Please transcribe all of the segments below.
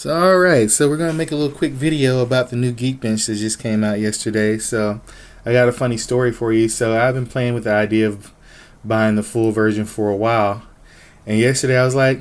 Alright, so we're going to make a little quick video about the new Geekbench that just came out yesterday. So I got a funny story for you. So I've been playing with the idea of buying the full version for a while. And yesterday I was like,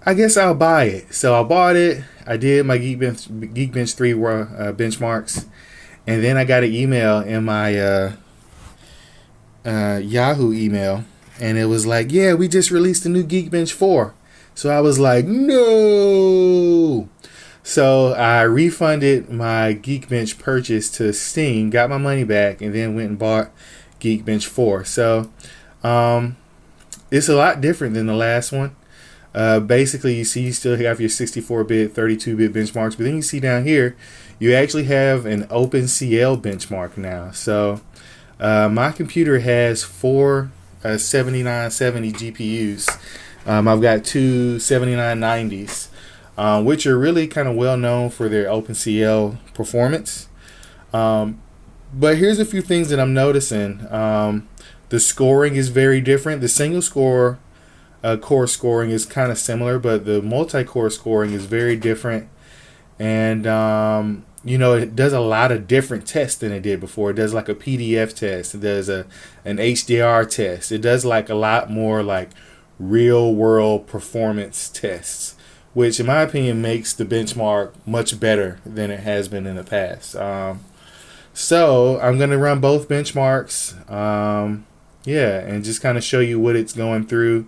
I guess I'll buy it. So I bought it. I did my Geekbench 3 benchmarks. And then I got an email in my Yahoo email. And it was like, yeah, we just released the new Geekbench 4. So I was like, no. So I refunded my Geekbench purchase to Steam, got my money back, and then went and bought Geekbench 4. So it's a lot different than the last one. Basically, you see you still have your 64-bit, 32-bit benchmarks, but then you see down here, you actually have an OpenCL benchmark now. So my computer has four 7970 GPUs. I've got two 7990s, which are really kind of well known for their OpenCL performance. But here's a few things that I'm noticing. The scoring is very different. The single core scoring is kind of similar, but the multi-core scoring is very different. And it does a lot of different tests than it did before. It does like a PDF test. It does an HDR test. It does like a lot more like real world performance tests, which in my opinion makes the benchmark much better than it has been in the past. So I'm going to run both benchmarks, and just kind of show you what it's going through,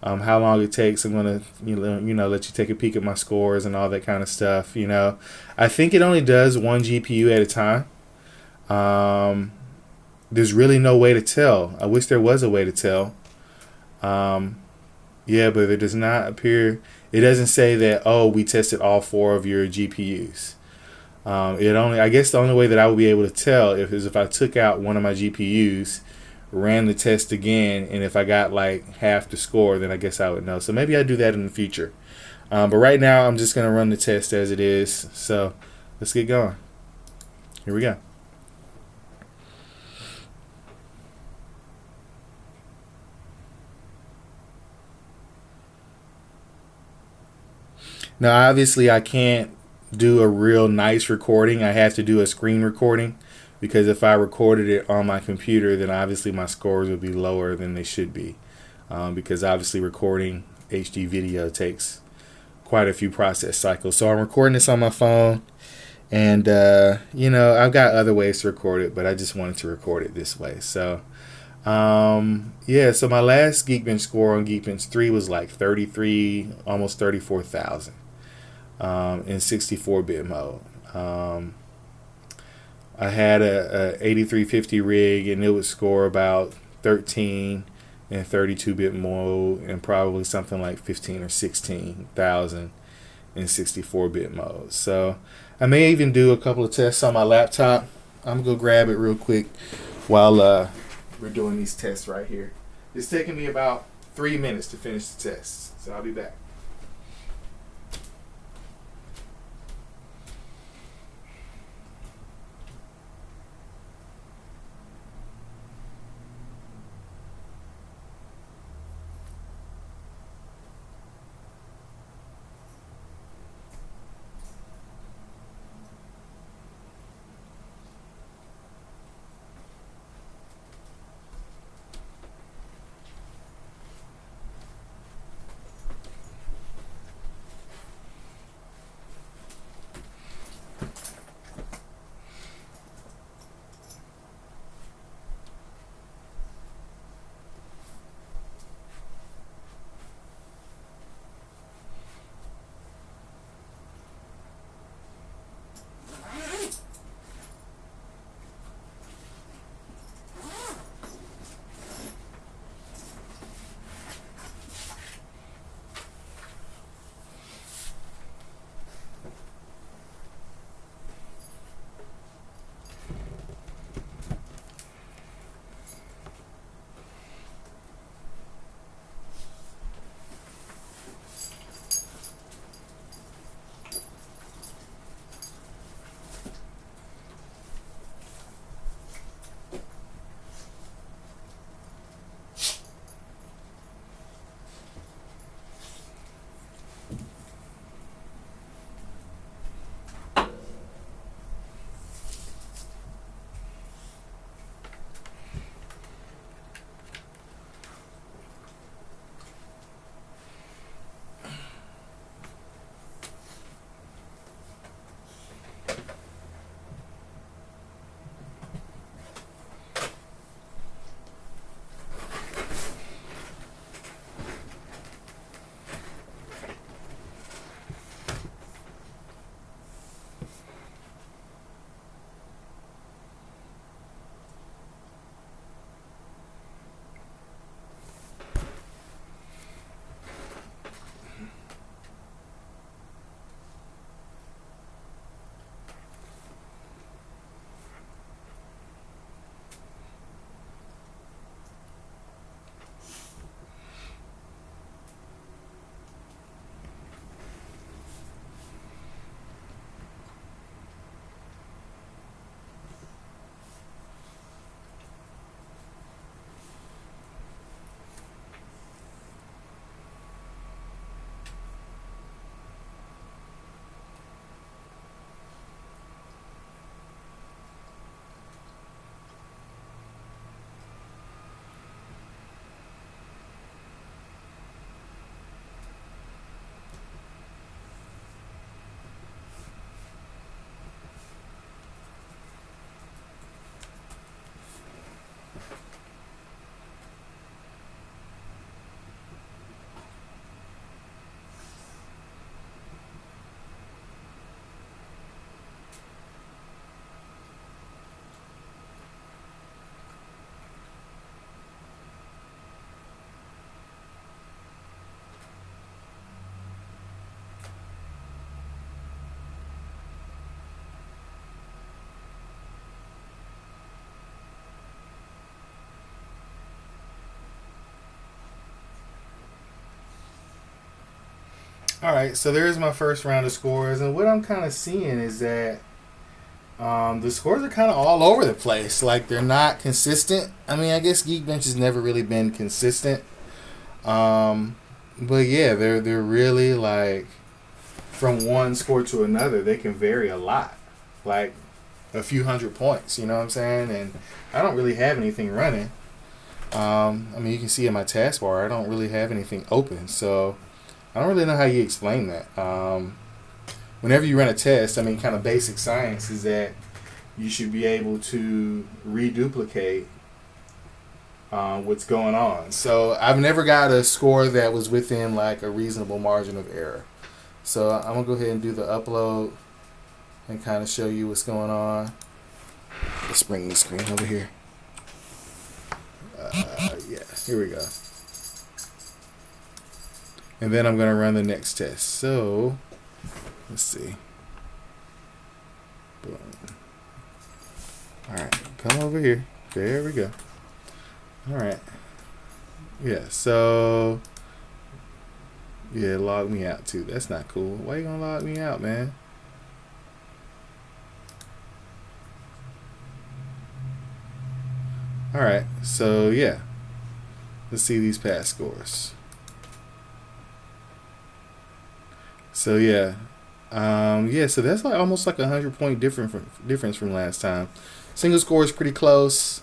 how long it takes. I'm going to let you take a peek at my scores and all that kind of stuff. I think it only does one GPU at a time. There's really no way to tell. I wish there was a way to tell. Yeah, but it does not appear. It doesn't say that, oh, we tested all four of your GPUs. I guess the only way that I would be able to tell is if I took out one of my GPUs, ran the test again, and if I got like half the score, then I guess I would know. So maybe I do that in the future. But right now, I'm just going to run the test as it is. So let's get going. Here we go. Now, obviously, I can't do a real nice recording. I have to do a screen recording because if I recorded it on my computer, then obviously my scores would be lower than they should be, because obviously recording HD video takes quite a few process cycles. So I'm recording this on my phone, and I've got other ways to record it, but I just wanted to record it this way. So so my last Geekbench score on Geekbench 3 was like 33, almost 34,000 in 64-bit mode. I had a 8350 rig, and it would score about 13 in 32-bit mode and probably something like 15 or 16,000 in 64-bit mode. So I may even do a couple of tests on my laptop. I'm gonna go grab it real quick while we're doing these tests right here. It's taking me about 3 minutes to finish the tests, so I'll be back. All right, so there's my first round of scores, and what I'm kind of seeing is that the scores are kind of all over the place. Like they're not consistent. I mean, I guess Geekbench has never really been consistent. Um, but yeah, they're really like from one score to another, they can vary a lot, like a few hundred points. You know what I'm saying? And I don't really have anything running. I mean, you can see in my taskbar, I don't really have anything open, so I don't really know how you explain that. Whenever you run a test, I mean, kind of basic science is that you should be able to reduplicate what's going on. So I've never got a score that was within like a reasonable margin of error. So I'm gonna go ahead and do the upload and kind of show you what's going on. Let's bring the screen over here. Yeah, here we go. And then I'm gonna run the next test. So let's see. Boom. All right, come over here. There we go. All right. Yeah. So yeah, log me out too. That's not cool. Why you gonna log me out, man? All right. So yeah, let's see these past scores. So yeah, yeah. So that's like almost like 100-point difference from last time. Single score is pretty close.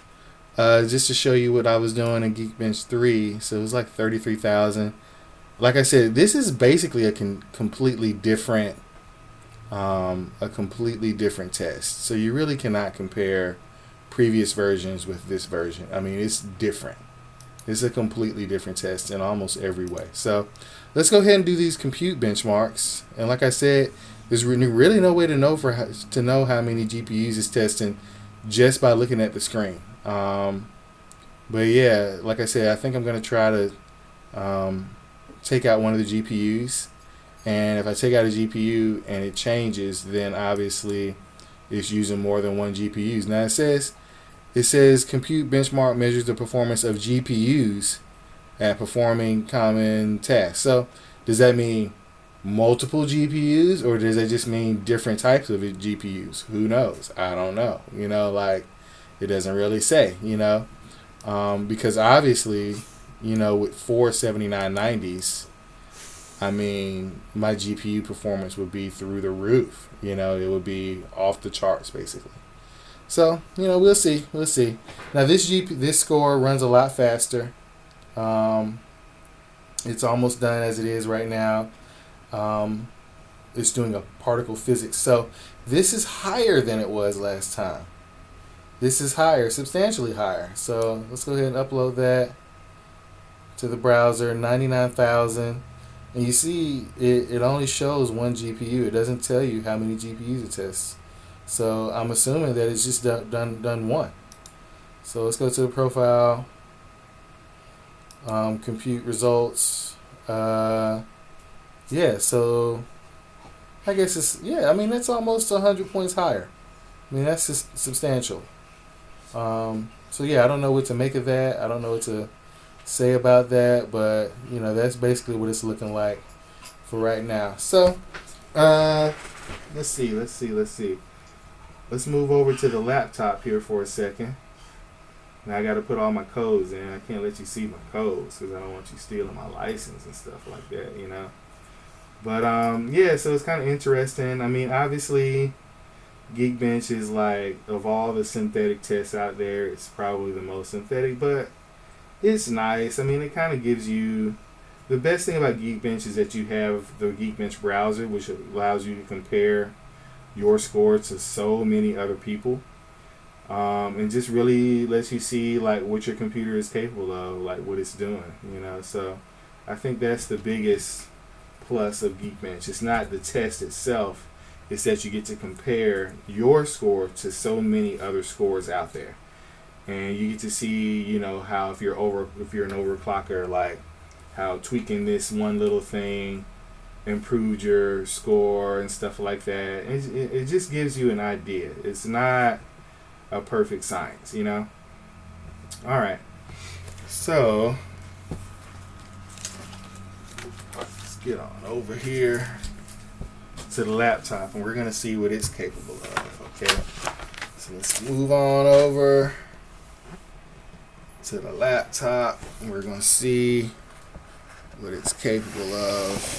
Just to show you what I was doing in Geekbench 3, so it was like 33,000. Like I said, this is basically a completely different test. So you really cannot compare previous versions with this version. I mean, it's different. It's a completely different test in almost every way. So let's go ahead and do these compute benchmarks. And like I said, there's really no way to know how many GPUs it's testing just by looking at the screen. But yeah, like I said, I think I'm going to try to take out one of the GPUs. And if I take out a GPU and it changes, then obviously it's using more than one GPUs. Now it says compute benchmark measures the performance of GPUs at performing common tasks. So does that mean multiple GPUs, or does that just mean different types of GPUs? Who knows? I don't know. You know, like it doesn't really say, you know, because obviously, you know, with 4 7990s, I mean, my GPU performance would be through the roof. You know, it would be off the charts, basically. So, you know, we'll see. We'll see. Now, this score runs a lot faster. It's almost done as it is right now. It's doing a particle physics. So, this is higher than it was last time. This is higher, substantially higher. So, let's go ahead and upload that to the browser, 99,000. And you see, it only shows one GPU. It doesn't tell you how many GPUs it tests. So I'm assuming that it's just done one. So let's go to the profile, compute results. Yeah, so I guess it's, yeah, I mean, that's almost 100 points higher. I mean, that's just substantial. So yeah, I don't know what to make of that. I don't know what to say about that, but you know, that's basically what it's looking like for right now. So let's see. Let's move over to the laptop here for a second. Now I got to put all my codes in. I can't let you see my codes because I don't want you stealing my license and stuff like that, you know. But yeah, so it's kind of interesting. I mean, obviously Geekbench is like, of all the synthetic tests out there, it's probably the most synthetic, but it's nice. I mean, it kind of gives you, the best thing about Geekbench is that you have the Geekbench browser, which allows you to compare your score to so many other people, and just really lets you see like what your computer is capable of, like what it's doing, you know. So I think that's the biggest plus of Geekbench. It's not the test itself, it's that you get to compare your score to so many other scores out there. And you get to see, you know, how if you're an overclocker, like how tweaking this one little thing improved your score and stuff like that. It just gives you an idea. It's not a perfect science, you know. All right, so let's get on over here to the laptop, and we're going to see what it's capable of, okay? So let's move on over to the laptop, and we're going to see what it's capable of.